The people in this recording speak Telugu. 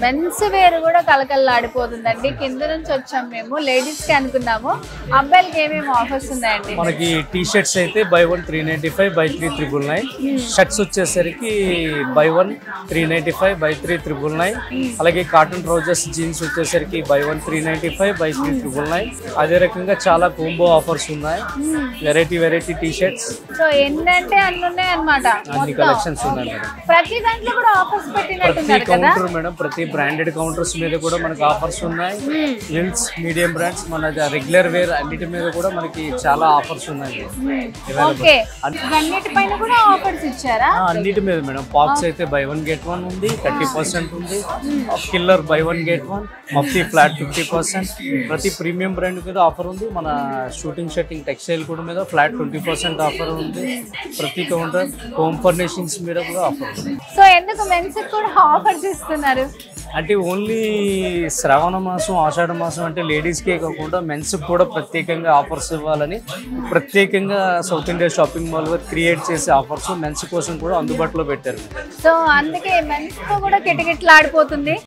మెన్స్ వేర్ కూడా కలకల్లాడిపోతుందండి. కింద నుంచి వచ్చాం మేము, లేడీస్ కి అనుకున్నాము. అబ్బాయిలకి ఏమేమి ఆఫర్స్ ఉన్నాయండి? మనకి టీ షర్ట్స్ అయితే బై 1 395 బై 3 999. షర్ట్స్ వచ్చేసరికి బై 1 395 బై 3 999. అలాగే కాటన్ ట్రౌజర్స్ జీన్స్ వచ్చేసరికి బై 1 395 బై 3 999. అదే రకంగా చాలా కోంబో ఆఫర్స్ ఉన్నాయి. Variety T shirts. సో ఏంటంటే అన్ని ఉన్నాయి అన్నమాట. అన్ని కలెక్షన్స్ ఉన్నాయి మేడం. ప్రతి దాంట్లో కూడా ఆఫర్స్ పెట్టినట్టున్నారు కదా మేడం. ప్రతి బ్రాండెడ్ కౌంటర్స్ మీద కూడా మనకి ఆఫర్స్ ఉన్నాయి. హిల్స్ మీడియం బ్రాండ్స్ మన రెగ్యులర్ వేర్ అన్నిటి మీద కూడా మనకి చాలా ఆఫర్స్ ఉన్నాయి. ఓకే, అన్నిటిపైన కూడా ఆఫర్స్ ఇచ్చారా? అన్నిటి మీద మేడం. పాక్స్ అయితే బై 1 గెట్ 1 ఉంది, 30% ఉంది. Killer buy 1 get 1, Mufti flat 50%. ప్రతి ప్రీమియం బ్రాండ్ మీద ఆఫర్ ఉంది. మన షూటింగ్ షర్టింగ్ టెక్స్టైల్ కూడా మీద ఫ్లాట్ 20% ఆఫర్ ఉంది. ప్రతి కౌంటర్ హోమ్ ఫర్నిషింగ్స్ మీద కూడా ఆఫర్ ఉంది. సో ఎందుకు మెన్స్ కూడా ఆఫర్స్ ఇస్తున్నారు అంటే ఓన్లీ శ్రావణ మాసం ఆషాఢ మాసం అంటే లేడీస్కే కాకుండా మెన్స్ కూడా ప్రత్యేకంగా ఆఫర్స్ ఇవ్వాలని ప్రత్యేకంగా south India shopping mall create చేసే ఆఫర్స్ మెన్స్ కోసం కూడా అందుబాటులో పెట్టారు. సో అందుకే మెన్స్ తో కూడా కిటకిటలాడిపోతుంది.